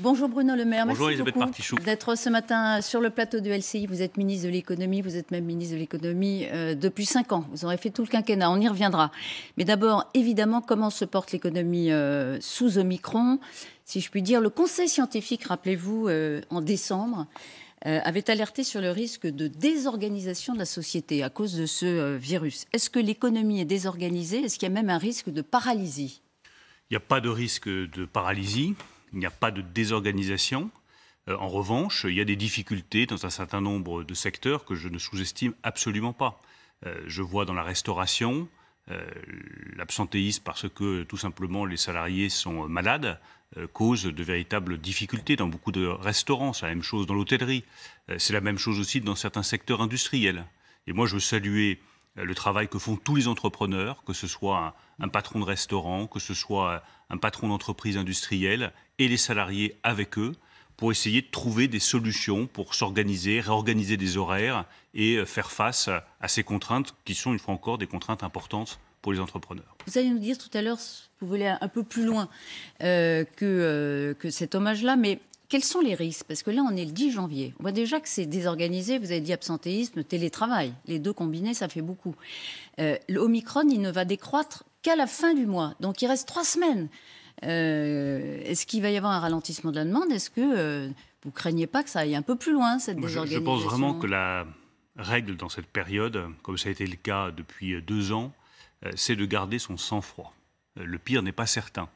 Bonjour Bruno Le Maire, Bonjour merci Elisabeth beaucoup Martichoux. d'être ce matin sur le plateau de LCI. Vous êtes ministre de l'économie, vous êtes même ministre de l'économie depuis 5 ans. Vous aurez fait tout le quinquennat, on y reviendra. Mais d'abord, évidemment, comment se porte l'économie sous Omicron? Si je puis dire, le Conseil scientifique, rappelez-vous, en décembre, avait alerté sur le risque de désorganisation de la société à cause de ce virus. Est-ce que l'économie est désorganisée? Est-ce qu'il y a même un risque de paralysie? Il n'y a pas de risque de paralysie, il n'y a pas de désorganisation. En revanche, il y a des difficultés dans un certain nombre de secteurs que je ne sous-estime absolument pas. Je vois dans la restauration l'absentéisme parce que tout simplement les salariés sont malades, cause de véritables difficultés dans beaucoup de restaurants. C'est la même chose dans l'hôtellerie. C'est la même chose aussi dans certains secteurs industriels. Et moi, je veux saluer le travail que font tous les entrepreneurs, que ce soit un patron de restaurant, que ce soit un patron d'entreprise industrielle et les salariés avec eux, pour essayer de trouver des solutions pour s'organiser, réorganiser des horaires et faire face à ces contraintes qui sont, une fois encore, des contraintes importantes pour les entrepreneurs. Vous allez nous dire tout à l'heure, vous voulez un peu plus loin que cet hommage-là, mais quels sont les risques? Parce que là, on est le 10 janvier. On voit déjà que c'est désorganisé. Vous avez dit absentéisme, télétravail. Les deux combinés, ça fait beaucoup. L'Omicron, il ne va décroître qu'à la fin du mois. Donc, il reste 3 semaines. Est-ce qu'il va y avoir un ralentissement de la demande? Est-ce que vous ne craignez pas que ça aille un peu plus loin, cette désorganisation? Je pense vraiment que la règle dans cette période, comme ça a été le cas depuis 2 ans, c'est de garder son sang-froid. Le pire n'est pas certain.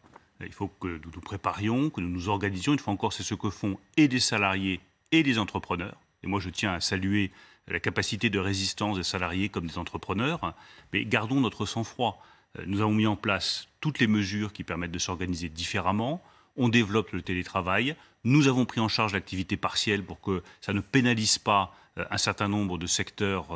Il faut que nous nous préparions, que nous nous organisions. Une fois encore, c'est ce que font et des salariés et des entrepreneurs. Et moi, je tiens à saluer la capacité de résistance des salariés comme des entrepreneurs. Mais gardons notre sang-froid. Nous avons mis en place toutes les mesures qui permettent de s'organiser différemment. On développe le télétravail. Nous avons pris en charge l'activité partielle pour que ça ne pénalise pas un certain nombre de secteurs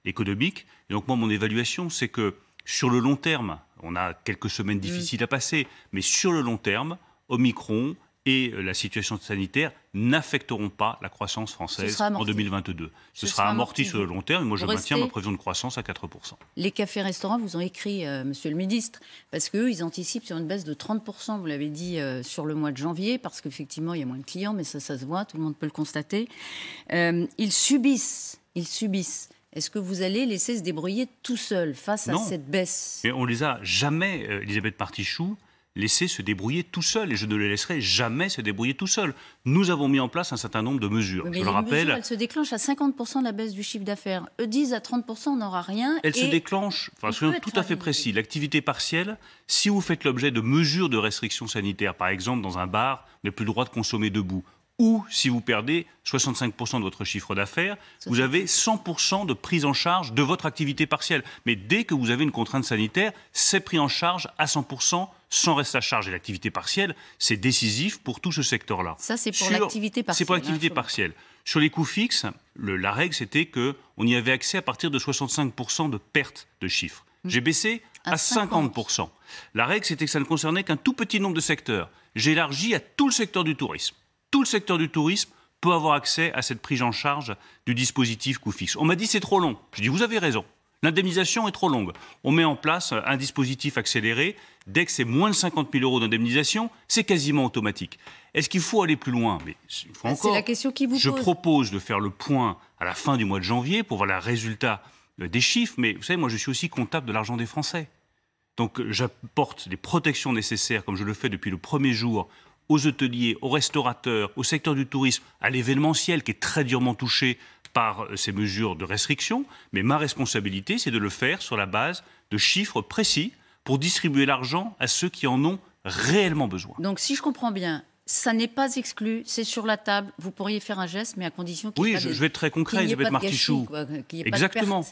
économiques. Et donc moi, mon évaluation, c'est que sur le long terme, on a quelques semaines difficiles à passer, mais sur le long terme, Omicron et la situation sanitaire n'affecteront pas la croissance française en 2022. Ce sera amorti sur le long terme, et moi je maintiens ma prévision de croissance à 4%. Les cafés-restaurants vous ont écrit, Monsieur le Ministre, parce qu'eux, ils anticipent sur une baisse de 30%, vous l'avez dit, sur le mois de janvier, parce qu'effectivement, il y a moins de clients, mais ça se voit, tout le monde peut le constater. Ils subissent. Est-ce que vous allez laisser se débrouiller tout seul face à cette baisse? Mais on les a jamais, Elisabeth Martichoux, laissés se débrouiller tout seuls. Et je ne les laisserai jamais se débrouiller tout seuls. Nous avons mis en place un certain nombre de mesures. Mais je le rappelle, mesures, elles se déclenchent à 50% de la baisse du chiffre d'affaires. Eux disent à 30%, on n'aura rien. Elles se déclenchent, soyons tout à fait précis. L'activité partielle, si vous faites l'objet de mesures de restrictions sanitaires, par exemple dans un bar, vous n'avez plus le droit de consommer debout, ou si vous perdez 65% de votre chiffre d'affaires, vous avez 100% de prise en charge de votre activité partielle. Mais dès que vous avez une contrainte sanitaire, c'est pris en charge à 100%, sans reste à charge. Et l'activité partielle, c'est décisif pour tout ce secteur-là. Ça, c'est pour l'activité partielle. C'est pour l'activité partielle. Sur les coûts fixes, la règle, c'était qu'on y avait accès à partir de 65% de perte de chiffre. J'ai baissé à 50%. La règle, c'était que ça ne concernait qu'un tout petit nombre de secteurs. J'ai élargi à tout le secteur du tourisme. Tout le secteur du tourisme peut avoir accès à cette prise en charge du dispositif coût fixe. On m'a dit c'est trop long. Je dis vous avez raison. L'indemnisation est trop longue. On met en place un dispositif accéléré. Dès que c'est moins de 50 000 euros d'indemnisation, c'est quasiment automatique. Est-ce qu'il faut aller plus loin? Mais une fois encore, c'est la question qui vous pose. Je propose de faire le point à la fin du mois de janvier pour voir le résultat des chiffres. Mais vous savez, moi je suis aussi comptable de l'argent des Français. Donc j'apporte les protections nécessaires, comme je le fais depuis le premier jour, aux hôteliers, aux restaurateurs, au secteur du tourisme, à l'événementiel qui est très durement touché par ces mesures de restriction. Mais ma responsabilité, c'est de le faire sur la base de chiffres précis pour distribuer l'argent à ceux qui en ont réellement besoin. Donc si je comprends bien, ça n'est pas exclu, c'est sur la table, vous pourriez faire un geste, mais à condition qu'il n'y ait pas de... Oui, je vais être très concret, Elisabeth Martichoux. Exactement.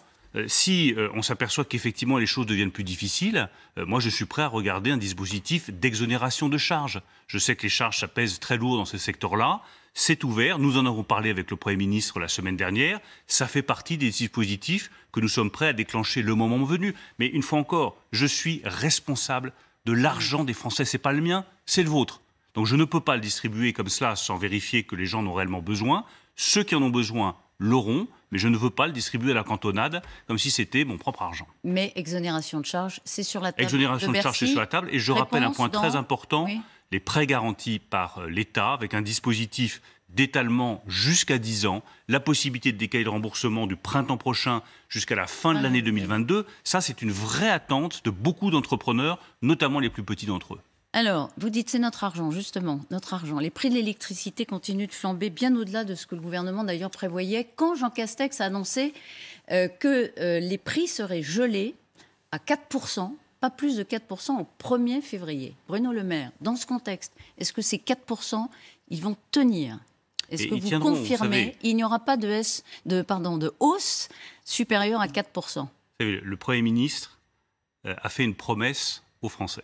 Si on s'aperçoit qu'effectivement les choses deviennent plus difficiles, moi je suis prêt à regarder un dispositif d'exonération de charges. Je sais que les charges, ça pèse très lourd dans ces secteurs-là. C'est ouvert, nous en avons parlé avec le Premier ministre la semaine dernière. Ça fait partie des dispositifs que nous sommes prêts à déclencher le moment venu. Mais une fois encore, je suis responsable de l'argent des Français. Ce n'est pas le mien, c'est le vôtre. Donc je ne peux pas le distribuer comme cela sans vérifier que les gens en ont réellement besoin. Ceux qui en ont besoin l'auront, mais je ne veux pas le distribuer à la cantonade comme si c'était mon propre argent. Mais exonération de charges, c'est sur la table. Exonération de charges, c'est sur la table. Et je rappelle un point très important, oui. les prêts garantis par l'État avec un dispositif d'étalement jusqu'à 10 ans, la possibilité de décaler le remboursement du printemps prochain jusqu'à la fin de l'année 2022. Ça, c'est une vraie attente de beaucoup d'entrepreneurs, notamment les plus petits d'entre eux. Alors, vous dites c'est notre argent, justement, notre argent. Les prix de l'électricité continuent de flamber bien au-delà de ce que le gouvernement d'ailleurs prévoyait quand Jean Castex a annoncé que les prix seraient gelés à 4%, pas plus de 4% au 1er février. Bruno Le Maire, dans ce contexte, est-ce que ces 4%, ils vont tenir ? Est-ce que vous confirmez qu'il n'y aura pas de hausse supérieure à 4%? Vous savez, le Premier ministre a fait une promesse aux Français.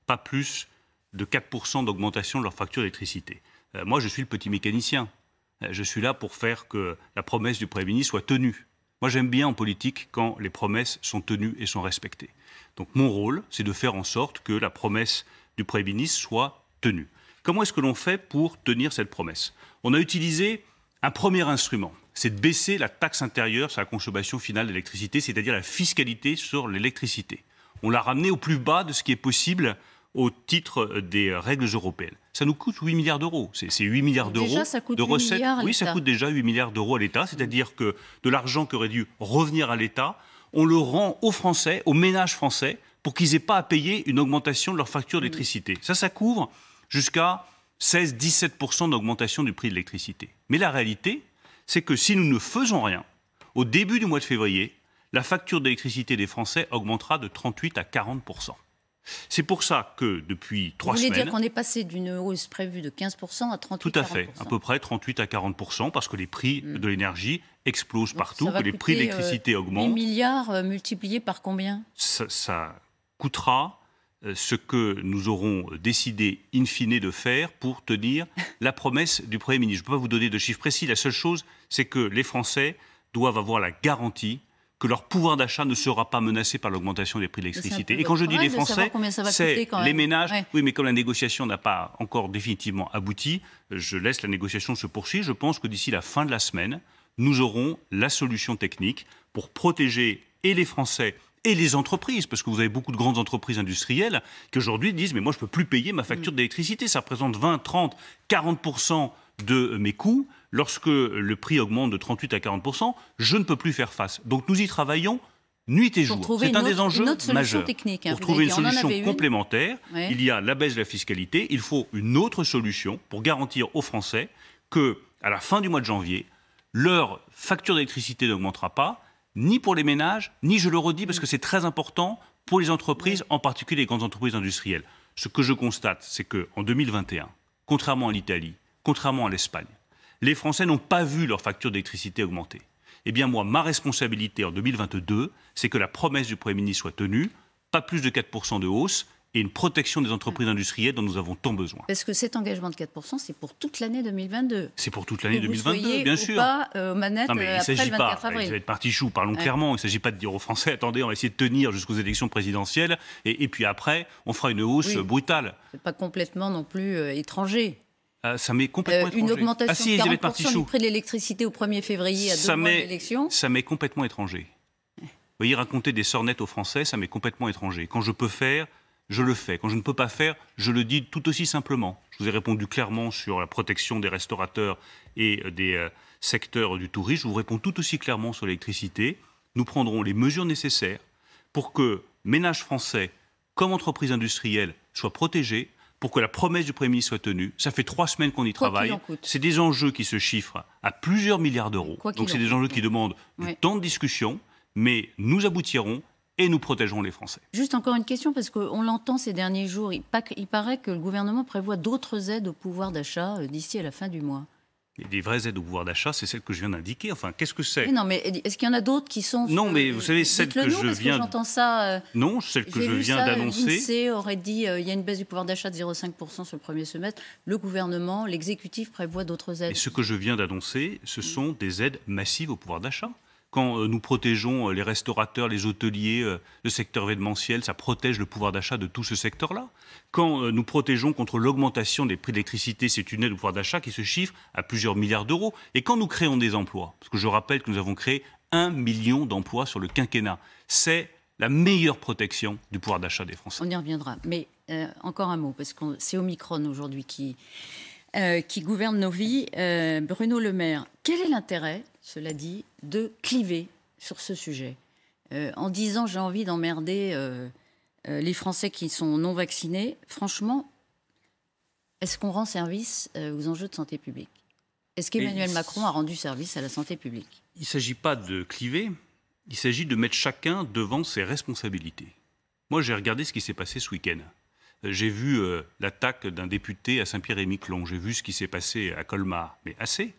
Pas plus de 4% d'augmentation de leur facture d'électricité. Moi, je suis le petit mécanicien. Je suis là pour faire que la promesse du Premier ministre soit tenue. Moi, j'aime bien en politique quand les promesses sont tenues et sont respectées. Donc, mon rôle, c'est de faire en sorte que la promesse du Premier ministre soit tenue. Comment est-ce que l'on fait pour tenir cette promesse? On a utilisé un premier instrument, c'est de baisser la taxe intérieure sur la consommation finale d'électricité, c'est-à-dire la fiscalité sur l'électricité. On l'a ramené au plus bas de ce qui est possible au titre des règles européennes. Ça nous coûte 8 milliards d'euros. C'est 8 milliards d'euros de recettes. Oui, ça coûte déjà 8 milliards d'euros à l'État, c'est-à-dire que de l'argent qui aurait dû revenir à l'État, on le rend aux Français, aux ménages français, pour qu'ils n'aient pas à payer une augmentation de leur facture d'électricité. Ça couvre jusqu'à 16-17% d'augmentation du prix de l'électricité. Mais la réalité, c'est que si nous ne faisons rien, au début du mois de février, la facture d'électricité des Français augmentera de 38 à 40%. C'est pour ça que depuis 3 semaines... Vous voulez dire qu'on est passé d'une hausse prévue de 15% à 38 à 40%? Tout à fait, à peu près 38 à 40%, parce que les prix de l'énergie explosent partout, que les prix de l'électricité augmentent. 8 milliards multipliés par combien? Ça coûtera ce que nous aurons décidé in fine de faire pour tenir la promesse du Premier ministre. Je ne peux pas vous donner de chiffres précis. La seule chose, c'est que les Français doivent avoir la garantie que leur pouvoir d'achat ne sera pas menacé par l'augmentation des prix de l'électricité. Et quand je dis les Français, c'est les ménages. Ouais. Oui, mais comme la négociation n'a pas encore définitivement abouti, je laisse la négociation se poursuivre. Je pense que d'ici la fin de la semaine, nous aurons la solution technique pour protéger et les Français et les entreprises, parce que vous avez beaucoup de grandes entreprises industrielles qui aujourd'hui disent « mais moi je ne peux plus payer ma facture d'électricité, ça représente 20, 30, 40% de mes coûts. Lorsque le prix augmente de 38 à 40%, je ne peux plus faire face. » Donc nous y travaillons nuit et jour. C'est un des enjeux majeurs. Technique, pour trouver une solution complémentaire, il y a la baisse de la fiscalité, il faut une autre solution pour garantir aux Français qu'à la fin du mois de janvier, leur facture d'électricité n'augmentera pas, ni pour les ménages, ni, je le redis, parce que c'est très important, pour les entreprises, en particulier les grandes entreprises industrielles. Ce que je constate, c'est qu'en 2021, contrairement à l'Italie, contrairement à l'Espagne, les Français n'ont pas vu leur facture d'électricité augmenter. Eh bien moi, ma responsabilité en 2022, c'est que la promesse du Premier ministre soit tenue, pas plus de 4% de hausse, et une protection des entreprises industrielles dont nous avons tant besoin. Parce que cet engagement de 4%, c'est pour toute l'année 2022. C'est pour toute l'année 2022, bien sûr. Pas manettes après le 24 avril. Vous êtes parti chou, parlons clairement. Il ne s'agit pas de dire aux Français, attendez, on va essayer de tenir jusqu'aux élections présidentielles, et puis après, on fera une hausse brutale. C'est pas complètement non plus étranger. Ça m'est complètement étranger. Une augmentation de 40% du prix de l'électricité au 1er février à 2 mois d'élection. Ça m'est complètement étranger. Vous voyez, raconter des sornettes aux Français, ça m'est complètement étranger. Quand je peux faire, je le fais. Quand je ne peux pas faire, je le dis tout aussi simplement. Je vous ai répondu clairement sur la protection des restaurateurs et des secteurs du tourisme. Je vous réponds tout aussi clairement sur l'électricité. Nous prendrons les mesures nécessaires pour que ménages français comme entreprises industrielles soient protégés, pour que la promesse du Premier ministre soit tenue. Ça fait 3 semaines qu'on y travaille. C'est des enjeux qui se chiffrent à plusieurs milliards d'euros. Donc c'est des enjeux qui demandent du temps de discussion, mais nous aboutirons et nous protégerons les Français. Juste encore une question, parce qu'on l'entend ces derniers jours. Il paraît que le gouvernement prévoit d'autres aides au pouvoir d'achat d'ici à la fin du mois. Et des vraies aides au pouvoir d'achat, c'est celle que je viens d'indiquer. Enfin, qu'est-ce que c'est? Non, mais est-ce qu'il y en a d'autres qui sont... Non, mais vous savez, celle que je viens... J'entends ça... Non, celle que je viens d'annoncer... L'INSEE aurait dit il y a une baisse du pouvoir d'achat de 0,5% sur le premier semestre. Le gouvernement, l'exécutif prévoit d'autres aides. Et ce que je viens d'annoncer, ce sont des aides massives au pouvoir d'achat. Quand nous protégeons les restaurateurs, les hôteliers, le secteur événementiel, ça protège le pouvoir d'achat de tout ce secteur-là. Quand nous protégeons contre l'augmentation des prix de l'électricité, c'est une aide au pouvoir d'achat qui se chiffre à plusieurs milliards d'euros. Et quand nous créons des emplois, parce que je rappelle que nous avons créé 1 million d'emplois sur le quinquennat, c'est la meilleure protection du pouvoir d'achat des Français. On y reviendra. Mais encore un mot, parce que c'est Omicron aujourd'hui qui gouverne nos vies. Bruno Le Maire, quel est l'intérêt, cela dit, de cliver sur ce sujet en disant j'ai envie d'emmerder les Français qui sont non vaccinés? Franchement, est-ce qu'on rend service aux enjeux de santé publique? Est-ce qu'Emmanuel Macron a rendu service à la santé publique? Il ne s'agit pas de cliver, il s'agit de mettre chacun devant ses responsabilités. Moi, j'ai regardé ce qui s'est passé ce week-end. J'ai vu l'attaque d'un député à Saint-Pierre-et-Miquelon. J'ai vu ce qui s'est passé à Colmar. Mais assez?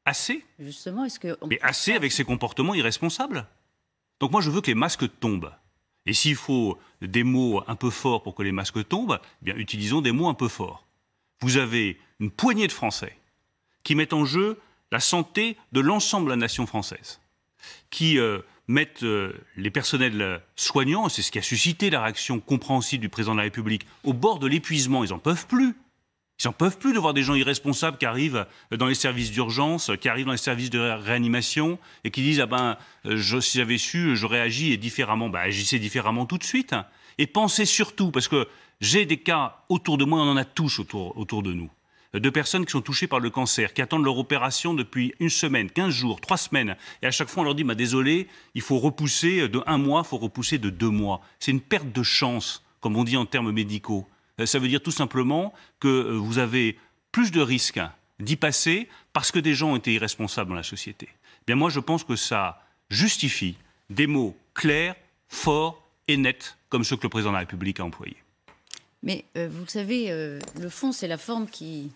Assez? Justement, est-ce que... Mais assez avec ces comportements irresponsables. Donc moi, je veux que les masques tombent. Et s'il faut des mots un peu forts pour que les masques tombent, eh bien, utilisons des mots un peu forts. Vous avez une poignée de Français qui mettent en jeu la santé de l'ensemble de la nation française, qui mettent les personnels soignants, c'est ce qui a suscité la réaction compréhensible du président de la République, au bord de l'épuisement. Ils n'en peuvent plus. Ils n'en peuvent plus de voir des gens irresponsables qui arrivent dans les services d'urgence, qui arrivent dans les services de réanimation et qui disent « Ah ben, si j'avais su, j'aurais agi différemment ». Ben, agissez différemment tout de suite. Et pensez surtout, parce que j'ai des cas autour de moi, on en a tous autour de nous, de personnes qui sont touchées par le cancer, qui attendent leur opération depuis 1 semaine, 15 jours, 3 semaines. Et à chaque fois, on leur dit bah, « Désolé, il faut repousser de 1 mois, il faut repousser de 2 mois ». C'est une perte de chance, comme on dit en termes médicaux. Ça veut dire tout simplement que vous avez plus de risques d'y passer parce que des gens ont été irresponsables dans la société. Eh bien moi, je pense que ça justifie des mots clairs, forts et nets, comme ceux que le président de la République a employés. Mais vous savez, le fond, c'est la forme qui...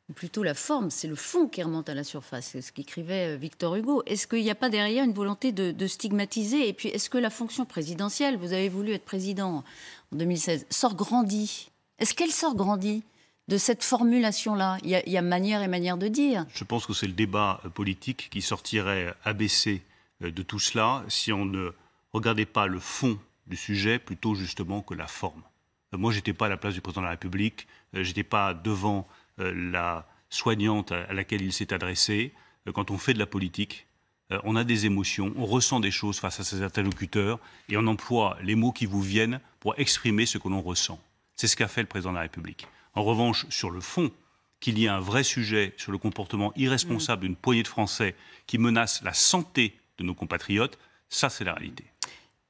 Ou plutôt la forme, c'est le fond qui remonte à la surface. C'est ce qu'écrivait Victor Hugo. Est-ce qu'il n'y a pas derrière une volonté de stigmatiser? Et puis, est-ce que la fonction présidentielle, vous avez voulu être président en 2016, sort grandie? Est-ce qu'elle sort grandie de cette formulation-là? Il y a manière et manière de dire. Je pense que c'est le débat politique qui sortirait abaissé de tout cela si on ne regardait pas le fond du sujet plutôt justement que la forme. Moi, je n'étais pas à la place du président de la République, je n'étais pas devant la soignante à laquelle il s'est adressé. Quand on fait de la politique, on a des émotions, on ressent des choses face à ses interlocuteurs et on emploie les mots qui vous viennent pour exprimer ce que l'on ressent. C'est ce qu'a fait le président de la République. En revanche, sur le fond, qu'il y ait un vrai sujet sur le comportement irresponsable d'une poignée de Français qui menace la santé de nos compatriotes, ça c'est la réalité.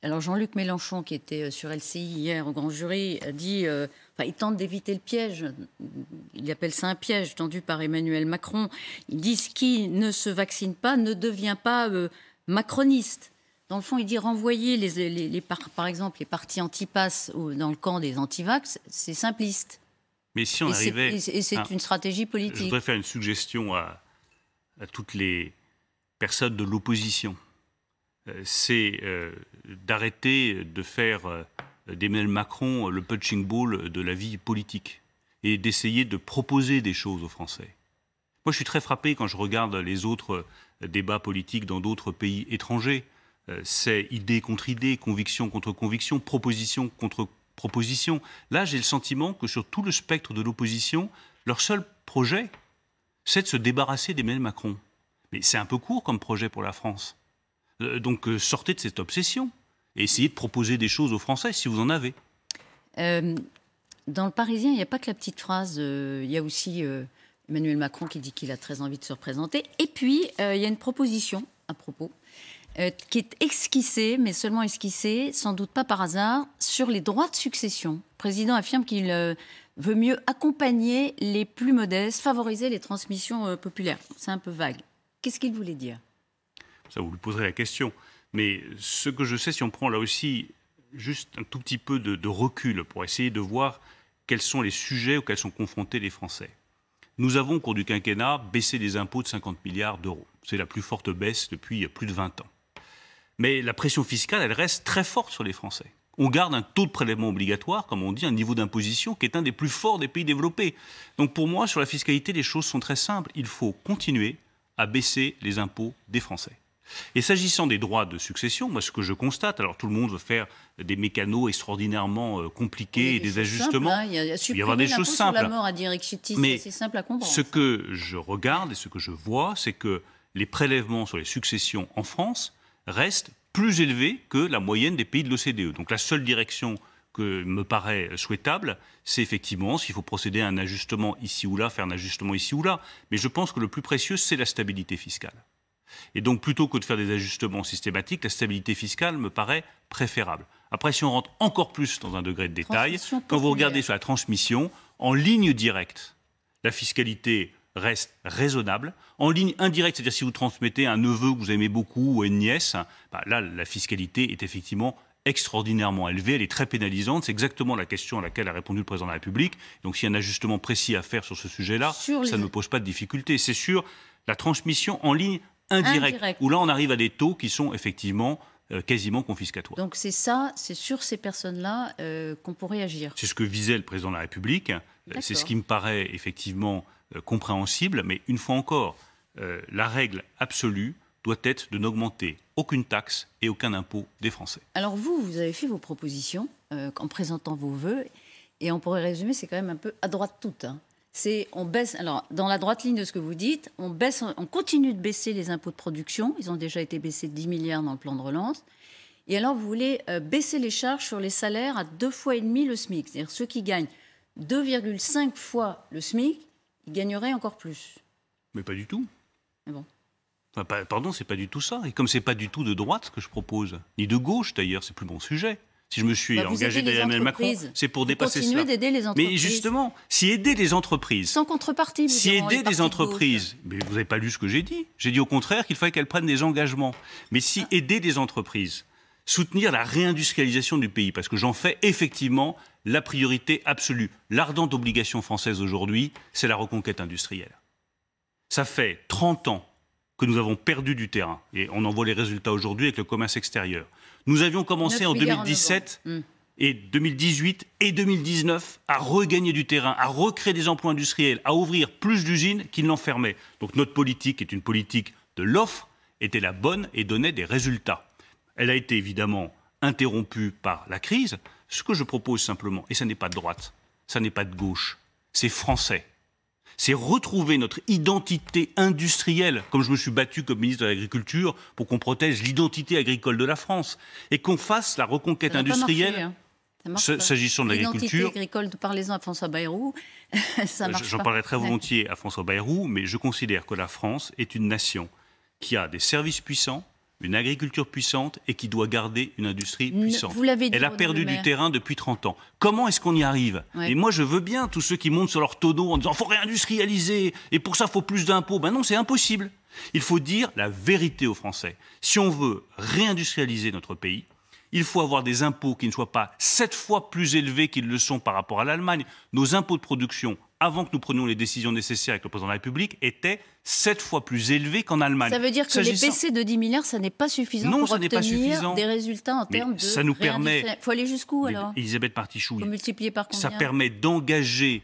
Alors Jean-Luc Mélenchon, qui était sur LCI hier au grand jury, a dit, il tente d'éviter le piège, il appelle ça un piège tendu par Emmanuel Macron. Il dit qui ne se vaccine pas ne devient pas macroniste. Dans le fond, il dit renvoyer par exemple les partis anti-pass dans le camp des anti-vax, c'est simpliste. Mais si on arrivait... Et c'est une stratégie politique. Je voudrais faire une suggestion à toutes les personnes de l'opposition. C'est d'arrêter de faire d'Emmanuel Macron le punching ball de la vie politique et d'essayer de proposer des choses aux Français. Moi, je suis très frappé quand je regarde les autres débats politiques dans d'autres pays étrangers. C'est idée contre idée, conviction contre conviction, proposition contre proposition. Là, j'ai le sentiment que sur tout le spectre de l'opposition, leur seul projet, c'est de se débarrasser d'Emmanuel Macron. Mais c'est un peu court comme projet pour la France. Donc sortez de cette obsession et essayez de proposer des choses aux Français si vous en avez. Dans le Parisien, il n'y a pas que la petite phrase, il y a aussi Emmanuel Macron qui dit qu'il a très envie de se représenter. Et puis, il y a une proposition à propos qui est esquissée, mais seulement esquissée, sans doute pas par hasard, sur les droits de succession. Le président affirme qu'il veut mieux accompagner les plus modestes, favoriser les transmissions populaires. C'est un peu vague. Qu'est-ce qu'il voulait dire ? Ça, vous lui poserez la question. Mais ce que je sais, si on prend là aussi juste un tout petit peu de recul pour essayer de voir quels sont les sujets auxquels sont confrontés les Français. Nous avons, au cours du quinquennat, baissé les impôts de 50 milliards d'euros. C'est la plus forte baisse depuis plus de 20 ans. Mais la pression fiscale, elle reste très forte sur les Français. On garde un taux de prélèvement obligatoire, comme on dit, un niveau d'imposition qui est un des plus forts des pays développés. Donc pour moi, sur la fiscalité, les choses sont très simples. Il faut continuer à baisser les impôts des Français. Et s'agissant des droits de succession, moi, ce que je constate, alors tout le monde veut faire des mécanos extraordinairement compliqués et des ajustements. Simples, hein. Il y avoir des choses simples. Sur la mort à dire mais c'est simple à comprendre. Ce que je regarde et ce que je vois, c'est que les prélèvements sur les successions en France restent plus élevé que la moyenne des pays de l'OCDE. Donc la seule direction que me paraît souhaitable, c'est effectivement, s'il faut procéder à un ajustement ici ou là, faire un ajustement ici ou là. Mais je pense que le plus précieux, c'est la stabilité fiscale. Et donc, plutôt que de faire des ajustements systématiques, la stabilité fiscale me paraît préférable. Après, si on rentre encore plus dans un degré de détail, quand vous regardez sur la transmission, en ligne directe, la fiscalité reste raisonnable. En ligne indirecte, c'est-à-dire si vous transmettez un neveu que vous aimez beaucoup ou une nièce, là, la fiscalité est effectivement extraordinairement élevée, elle est très pénalisante. C'est exactement la question à laquelle a répondu le président de la République. Donc s'il y a un ajustement précis à faire sur ce sujet-là, ça ne me pose pas de difficulté. C'est sur la transmission en ligne indirecte, où là on arrive à des taux qui sont effectivement quasiment confiscatoires. Donc c'est ça, c'est sur ces personnes-là qu'on pourrait agir. C'est ce que visait le président de la République. C'est ce qui me paraît effectivement compréhensible. Mais une fois encore, la règle absolue doit être de n'augmenter aucune taxe et aucun impôt des Français. Alors vous avez fait vos propositions en présentant vos vœux, et on pourrait résumer, c'est quand même un peu à droite toute. Hein. On baisse, alors dans la droite ligne de ce que vous dites, on continue de baisser les impôts de production. Ils ont déjà été baissés de 10 milliards dans le plan de relance. Et alors vous voulez baisser les charges sur les salaires à 2,5 fois le SMIC. C'est-à-dire ceux qui gagnent 2,5 fois le SMIC, ils gagneraient encore plus. Mais pas du tout. Mais bon. Enfin, pardon, c'est pas du tout ça. Et comme c'est pas du tout de droite que je propose, ni de gauche d'ailleurs, c'est plus mon sujet. Si je me suis engagé derrière Emmanuel Macron, c'est pour dépasser cela. Continuez d'aider les entreprises. Mais justement, si aider les entreprises... Sans contrepartie, si aider les entreprises... Mais vous n'avez pas lu ce que j'ai dit. J'ai dit au contraire qu'il fallait qu'elles prennent des engagements. Mais si aider des entreprises, soutenir la réindustrialisation du pays, parce que j'en fais effectivement la priorité absolue. L'ardente obligation française aujourd'hui, c'est la reconquête industrielle. Ça fait 30 ans que nous avons perdu du terrain. Et on en voit les résultats aujourd'hui avec le commerce extérieur. Nous avions commencé en 2017 et 2018 et 2019 à regagner du terrain, à recréer des emplois industriels, à ouvrir plus d'usines qu'ils n'en fermaient. Donc notre politique est une politique de l'offre, était la bonne et donnait des résultats. Elle a été évidemment interrompue par la crise. Ce que je propose simplement, et ça n'est pas de droite, ça n'est pas de gauche, c'est français. C'est retrouver notre identité industrielle, comme je me suis battu comme ministre de l'Agriculture pour qu'on protège l'identité agricole de la France et qu'on fasse la reconquête industrielle. S'agissant de l'agriculture. L'identité agricole, parlez-en à François Bayrou, ça marche pas. J'en parlerai très volontiers à François Bayrou, mais je considère que la France est une nation qui a des services puissants, une agriculture puissante et qui doit garder une industrie puissante. Vous l'avez dit, elle a perdu du terrain depuis 30 ans. Comment est-ce qu'on y arrive? Et moi, je veux bien tous ceux qui montent sur leur tonneau en disant « il faut réindustrialiser et pour ça, il faut plus d'impôts ». Ben non, c'est impossible. Il faut dire la vérité aux Français. Si on veut réindustrialiser notre pays, il faut avoir des impôts qui ne soient pas 7 fois plus élevés qu'ils le sont par rapport à l'Allemagne. Nos impôts de production, avant que nous prenions les décisions nécessaires avec le président de la République, étaient 7 fois plus élevés qu'en Allemagne. Ça veut dire que les baisser de 10 milliards, ça n'est pas suffisant pour obtenir des résultats en termes de ça nous permet. Il faut aller jusqu'où alors? Elisabeth Martichoux, multiplier par combien? Ça permet d'engager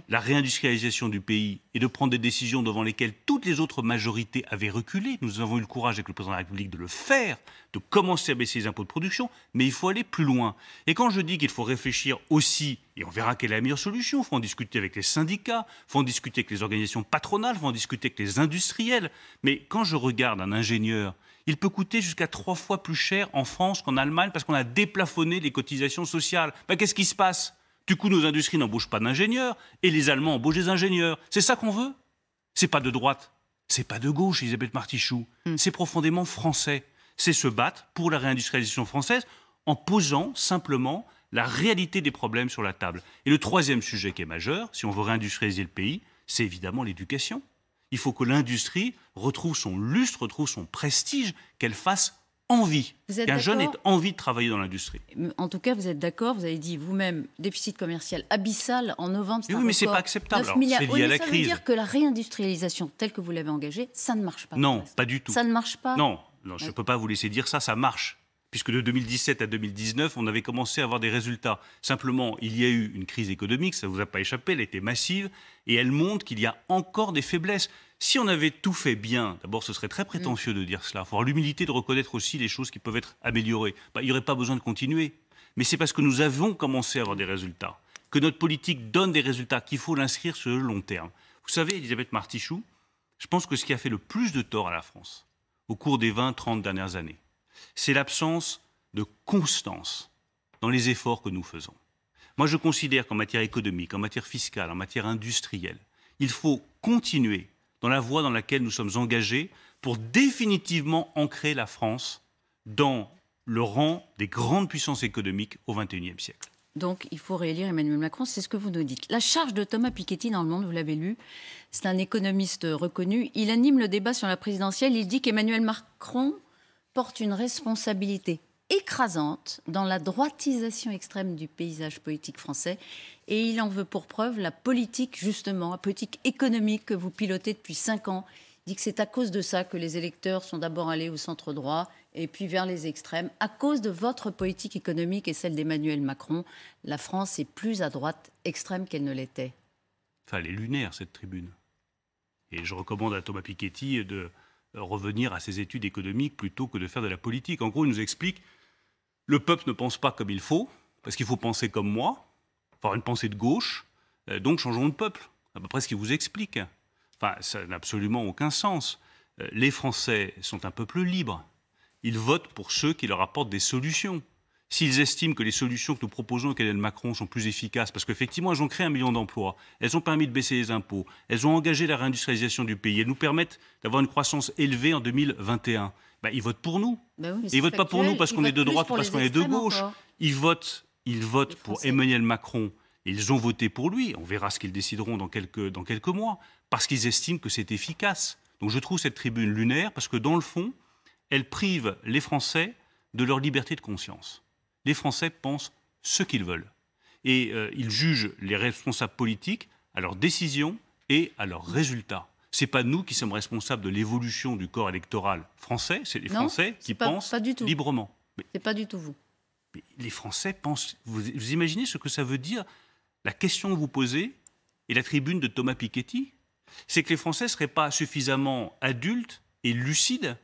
la réindustrialisation du pays et de prendre des décisions devant lesquelles toutes les autres majorités avaient reculé. Nous avons eu le courage avec le président de la République de le faire, de commencer à baisser les impôts de production, mais il faut aller plus loin. Et quand je dis qu'il faut réfléchir aussi, et on verra quelle est la meilleure solution, il faut en discuter avec les syndicats, il faut en discuter avec les organisations patronales, il faut en discuter avec les industriels, mais quand je regarde un ingénieur, il peut coûter jusqu'à 3 fois plus cher en France qu'en Allemagne parce qu'on a déplafonné les cotisations sociales. Qu'est-ce qui se passe ? Du coup, nos industries n'embauchent pas d'ingénieurs et les Allemands embauchent des ingénieurs. C'est ça qu'on veut? C'est pas de droite, c'est pas de gauche, Elisabeth Martichoux. C'est profondément français. C'est se battre pour la réindustrialisation française en posant simplement la réalité des problèmes sur la table. Et le troisième sujet qui est majeur, si on veut réindustrialiser le pays, c'est évidemment l'éducation. Il faut que l'industrie retrouve son lustre, retrouve son prestige, qu'elle fasse envie, qu'un jeune ait envie de travailler dans l'industrie. En tout cas, vous êtes d'accord, vous avez dit vous-même, déficit commercial abyssal en novembre, c'est un oui, mais record, c'est pas acceptable. C'est lié à la crise. Ça veut dire que la réindustrialisation, telle que vous l'avez engagée, ça ne marche pas. Non, pas du tout. Ça ne marche pas? Non, je ne peux pas vous laisser dire ça, ça marche. Puisque de 2017 à 2019, on avait commencé à avoir des résultats. Simplement, il y a eu une crise économique, ça ne vous a pas échappé, elle était massive, et elle montre qu'il y a encore des faiblesses. Si on avait tout fait bien, d'abord ce serait très prétentieux de dire cela, il faut avoir l'humilité de reconnaître aussi les choses qui peuvent être améliorées. Il n'y aurait pas besoin de continuer. Mais c'est parce que nous avons commencé à avoir des résultats, que notre politique donne des résultats, qu'il faut l'inscrire sur le long terme. Vous savez, Elisabeth Martichoux, je pense que ce qui a fait le plus de tort à la France, au cours des 20-30 dernières années, c'est l'absence de constance dans les efforts que nous faisons. Moi, je considère qu'en matière économique, en matière fiscale, en matière industrielle, il faut continuer dans la voie dans laquelle nous sommes engagés pour définitivement ancrer la France dans le rang des grandes puissances économiques au XXIe siècle. Donc, il faut réélire Emmanuel Macron, c'est ce que vous nous dites. La charge de Thomas Piketty dans Le Monde, vous l'avez lu, c'est un économiste reconnu. Il anime le débat sur la présidentielle. Il dit qu'Emmanuel Macron porte une responsabilité écrasante dans la droitisation extrême du paysage politique français. Et il en veut pour preuve la politique, justement, la politique économique que vous pilotez depuis 5 ans. Il dit que c'est à cause de ça que les électeurs sont d'abord allés au centre droit et puis vers les extrêmes. À cause de votre politique économique et celle d'Emmanuel Macron, la France est plus à droite extrême qu'elle ne l'était. Enfin, elle est lunaire, cette tribune. Et je recommande à Thomas Piketty de revenir à ses études économiques plutôt que de faire de la politique. En gros, il nous explique le peuple ne pense pas comme il faut, parce qu'il faut penser comme moi, avoir une pensée de gauche, donc changeons de peuple. C'est à peu près ce qu'il vous explique. Enfin, ça n'a absolument aucun sens. Les Français sont un peuple libre. Ils votent pour ceux qui leur apportent des solutions. S'ils estiment que les solutions que nous proposons à Emmanuel Macron sont plus efficaces, parce qu'effectivement, elles ont créé 1 million d'emplois, elles ont permis de baisser les impôts, elles ont engagé la réindustrialisation du pays, elles nous permettent d'avoir une croissance élevée en 2021, ils votent pour nous. Ben oui, et ils ne votent pas pour nous parce qu'on est de droite ou parce qu'on est de gauche. Encore. Ils votent pour Emmanuel Macron. Et ils ont voté pour lui. On verra ce qu'ils décideront dans quelques mois. Parce qu'ils estiment que c'est efficace. Donc je trouve cette tribune lunaire parce que dans le fond, elle prive les Français de leur liberté de conscience. Les Français pensent ce qu'ils veulent. Et ils jugent les responsables politiques à leurs décisions et à leurs résultats. Ce n'est pas nous qui sommes responsables de l'évolution du corps électoral français, c'est les Français qui pensent librement. Ce n'est pas du tout vous. Mais les Français pensent... Vous imaginez ce que ça veut dire, la question que vous posez et la tribune de Thomas Piketty? C'est que les Français ne seraient pas suffisamment adultes et lucides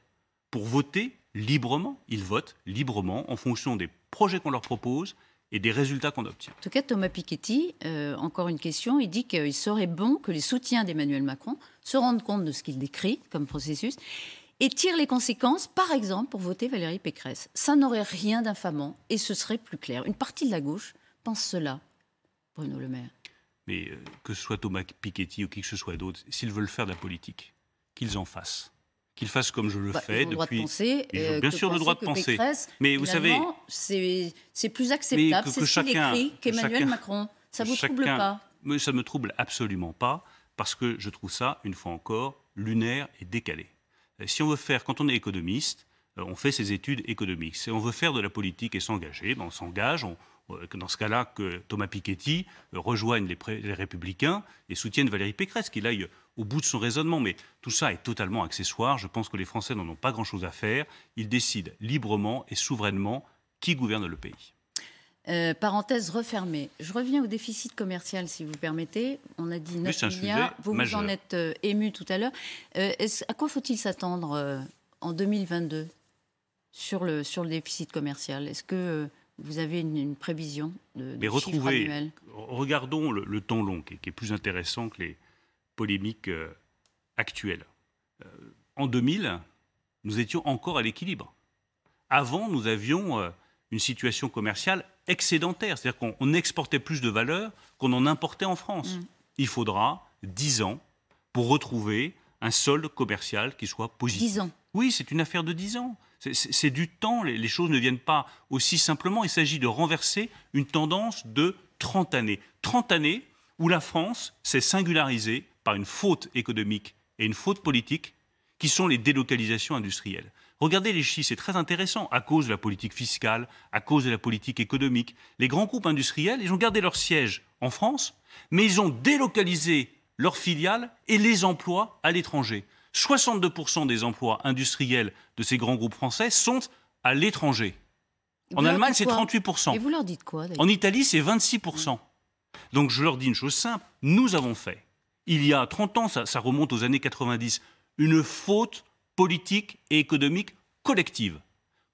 pour voter librement. Ils votent librement en fonction des projets qu'on leur propose et des résultats qu'on obtient. En tout cas, Thomas Piketty, encore une question, il dit qu'il serait bon que les soutiens d'Emmanuel Macron se rendent compte de ce qu'il décrit comme processus et tirent les conséquences, par exemple, pour voter Valérie Pécresse. Ça n'aurait rien d'infamant et ce serait plus clair. Une partie de la gauche pense cela, Bruno Le Maire. Mais que ce soit Thomas Piketty ou qui que ce soit d'autre, s'ils veulent faire de la politique, qu'ils en fassent. Qu'ils fassent comme je le fais depuis. Droit de penser, ils ont bien sûr le droit de penser. Pécresse, mais vous savez, c'est plus acceptable, c'est ce qu'il écrit qu'Emmanuel Macron. Ça ne vous trouble pas? Mais ça ne me trouble absolument pas, parce que je trouve ça, une fois encore, lunaire et décalé. Si on veut faire, quand on est économiste, on fait ses études économiques. Si on veut faire de la politique et s'engager, on s'engage. Dans ce cas-là, que Thomas Piketty rejoigne les Républicains et soutienne Valérie Pécresse, qu'il aille au bout de son raisonnement. Mais tout ça est totalement accessoire. Je pense que les Français n'en ont pas grand-chose à faire. Ils décident librement et souverainement qui gouverne le pays. Parenthèse refermée. Je reviens au déficit commercial, si vous permettez. On a dit 9 milliards. Vous en êtes ému tout à l'heure. À quoi faut-il s'attendre en 2022 sur le déficit commercial? Est-ce que vous avez une prévision de chiffre annuel? Regardons le temps long, qui est plus intéressant que les polémiques actuelles. En 2000, nous étions encore à l'équilibre. Avant, nous avions une situation commerciale excédentaire, c'est-à-dire qu'on exportait plus de valeur qu'on en importait en France. Il faudra 10 ans pour retrouver un solde commercial qui soit positif. 10 ans? Oui, c'est une affaire de 10 ans. C'est du temps, les choses ne viennent pas aussi simplement. Il s'agit de renverser une tendance de 30 années. 30 années où la France s'est singularisée par une faute économique et une faute politique qui sont les délocalisations industrielles. Regardez les chiffres, c'est très intéressant. À cause de la politique fiscale, à cause de la politique économique, les grands groupes industriels, ils ont gardé leur siège en France, mais ils ont délocalisé leurs filiales et les emplois à l'étranger. 62% des emplois industriels de ces grands groupes français sont à l'étranger. En Allemagne, c'est 38%. Et vous leur dites quoi, d'ailleurs? En Italie, c'est 26%. Donc je leur dis une chose simple, nous avons fait, il y a 30 ans, ça remonte aux années 90, une faute politique et économique collective.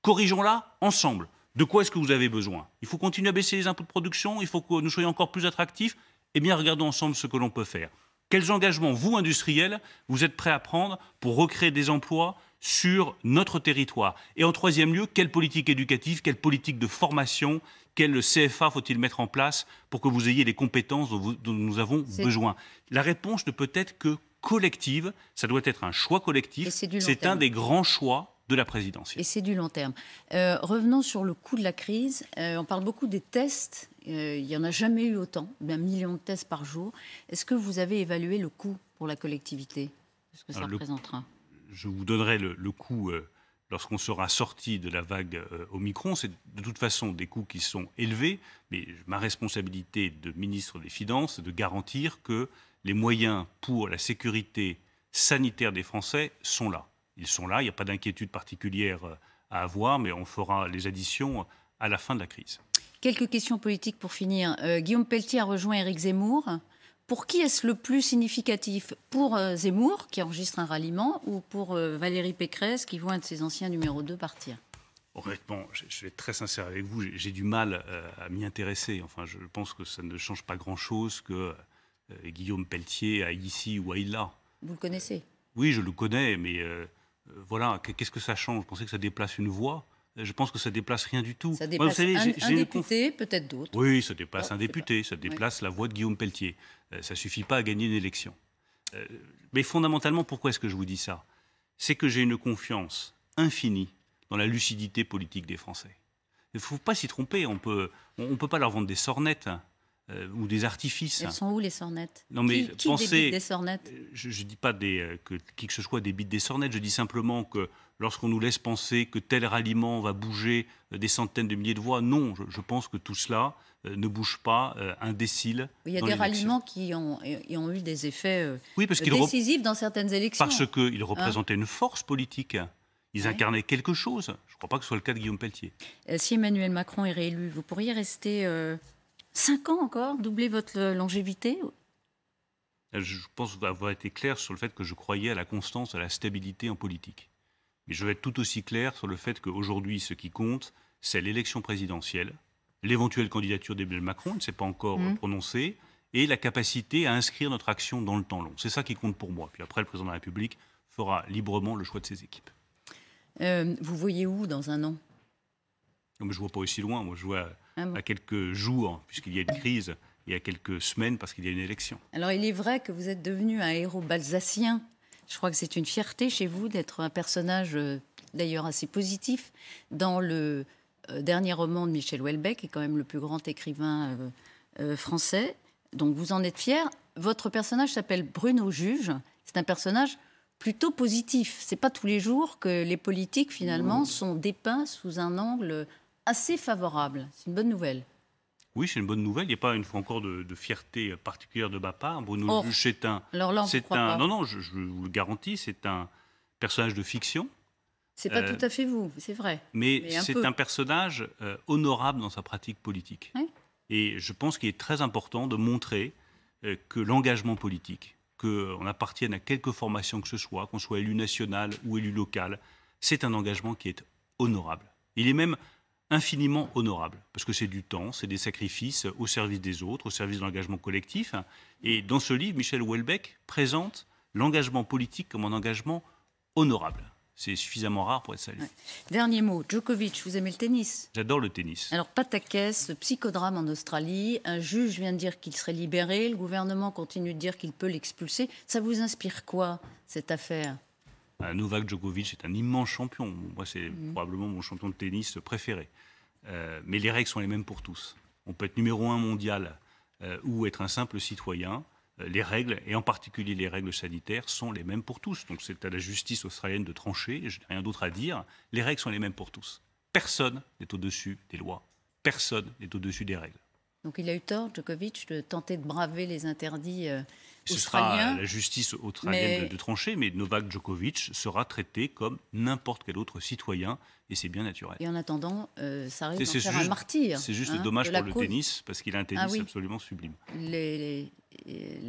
Corrigeons-la ensemble. De quoi est-ce que vous avez besoin? Il faut continuer à baisser les impôts de production, il faut que nous soyons encore plus attractifs. Eh bien, regardons ensemble ce que l'on peut faire. Quels engagements, vous, industriels, vous êtes prêts à prendre pour recréer des emplois sur notre territoire? Et en troisième lieu, quelle politique éducative, quelle politique de formation, quel CFA faut-il mettre en place pour que vous ayez les compétences dont nous avons besoin? La réponse ne peut être que collective, ça doit être un choix collectif, c'est un des grands choix de la présidentielle. Et c'est du long terme. Revenons sur le coût de la crise. On parle beaucoup des tests. Il n'y en a jamais eu autant, 1 million de tests par jour. Est-ce que vous avez évalué le coût pour la collectivité? Est-ce que ça représentera? Je vous donnerai le coût lorsqu'on sera sorti de la vague Omicron. C'est de toute façon des coûts qui sont élevés, mais ma responsabilité de ministre des Finances, c'est de garantir que les moyens pour la sécurité sanitaire des Français sont là. Ils sont là, il n'y a pas d'inquiétude particulière à avoir, mais on fera les additions à la fin de la crise. Quelques questions politiques pour finir. Guillaume Pelletier a rejoint Éric Zemmour. Pour qui est-ce le plus significatif? Pour Zemmour, qui enregistre un ralliement, ou pour Valérie Pécresse, qui voit un de ses anciens numéro 2 partir? Honnêtement, je vais être très sincère avec vous, j'ai du mal à m'y intéresser. Enfin, je pense que ça ne change pas grand-chose que Guillaume Pelletier aille ici ou aille là. Vous le connaissez? Oui, je le connais, mais voilà, qu'est-ce que ça change? Vous pensez que ça déplace une voix? Je pense que ça déplace rien du tout. Ça déplace un député, peut-être d'autres. Oui, ça déplace un député, ça déplace la voix de Guillaume Pelletier. Ça ne suffit pas à gagner une élection. Mais fondamentalement, pourquoi est-ce que je vous dis ça? C'est que j'ai une confiance infinie dans la lucidité politique des Français. Il ne faut pas s'y tromper, on peut pas leur vendre des sornettes ou des artifices. Elles sont où les sornettes? Non, mais qui débite des sornettes? Je ne dis pas que qui que ce soit débite des sornettes, je dis simplement que lorsqu'on nous laisse penser que tel ralliement va bouger des centaines de milliers de voix, non, je pense que tout cela ne bouge pas indécile. Il y a des ralliements qui ont eu des effets décisifs dans certaines élections. Parce qu'ils représentaient une force politique. Ils incarnaient quelque chose. Je ne crois pas que ce soit le cas de Guillaume Pelletier. Si Emmanuel Macron est réélu, vous pourriez rester 5 ans encore, doubler votre longévité? Je pense avoir été clair sur le fait que je croyais à la constance, à la stabilité en politique. Mais je vais être tout aussi clair sur le fait qu'aujourd'hui, ce qui compte, c'est l'élection présidentielle, l'éventuelle candidature d'Emmanuel Macron, il ne s'est pas encore prononcé, et la capacité à inscrire notre action dans le temps long. C'est ça qui compte pour moi. Puis après, le président de la République fera librement le choix de ses équipes. Vous voyez où dans un an? Non, mais je ne vois pas aussi loin. Moi, je vois à quelques jours, puisqu'il y a une crise, et à quelques semaines, parce qu'il y a une élection. Alors, il est vrai que vous êtes devenu un héros balsacien. Je crois que c'est une fierté chez vous d'être un personnage, d'ailleurs, assez positif dans le dernier roman de Michel Houellebecq, qui est quand même le plus grand écrivain français. Donc, vous en êtes fier. Votre personnage s'appelle Bruno Juge. C'est un personnage plutôt positif. C'est pas tous les jours que les politiques, finalement, sont dépeints sous un angle assez favorable. C'est une bonne nouvelle. Oui, c'est une bonne nouvelle. Il n'y a pas une fois encore de fierté particulière de ma part. Bruno Juge, c'est un... Alors là, non, je vous le garantis, c'est un personnage de fiction. C'est pas tout à fait vous, c'est vrai. Mais c'est un personnage honorable dans sa pratique politique. Oui. Et je pense qu'il est très important de montrer que l'engagement politique, qu'on appartienne à quelque formation que ce soit, qu'on soit élu national ou élu local, c'est un engagement qui est honorable. Il est même infiniment honorable, parce que c'est du temps, c'est des sacrifices au service des autres, au service de l'engagement collectif. Et dans ce livre, Michel Houellebecq présente l'engagement politique comme un engagement honorable. C'est suffisamment rare pour être salué. Ouais. Dernier mot, Djokovic, vous aimez le tennis? J'adore le tennis. Alors, pataquès, psychodrame en Australie, un juge vient de dire qu'il serait libéré, le gouvernement continue de dire qu'il peut l'expulser. Ça vous inspire quoi, cette affaire? Novak Djokovic est un immense champion. Moi, c'est probablement mon champion de tennis préféré. Mais les règles sont les mêmes pour tous. On peut être numéro 1 mondial ou être un simple citoyen. Les règles, et en particulier les règles sanitaires, sont les mêmes pour tous. Donc c'est à la justice australienne de trancher, je n'ai rien d'autre à dire. Les règles sont les mêmes pour tous. Personne n'est au-dessus des lois. Personne n'est au-dessus des règles. Donc il a eu tort, Djokovic, de tenter de braver les interdits australiens. Ce sera à la justice australienne de trancher, mais Novak Djokovic sera traité comme n'importe quel autre citoyen, et c'est bien naturel. Et en attendant, ça risque d'en faire un martyr. C'est juste dommage pour le tennis, parce qu'il a un tennis absolument sublime.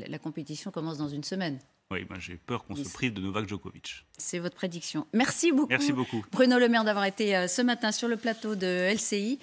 La compétition commence dans une semaine. Oui, ben j'ai peur qu'on se prive de Novak Djokovic. C'est votre prédiction. Merci beaucoup. Merci beaucoup. Bruno Le Maire d'avoir été ce matin sur le plateau de LCI.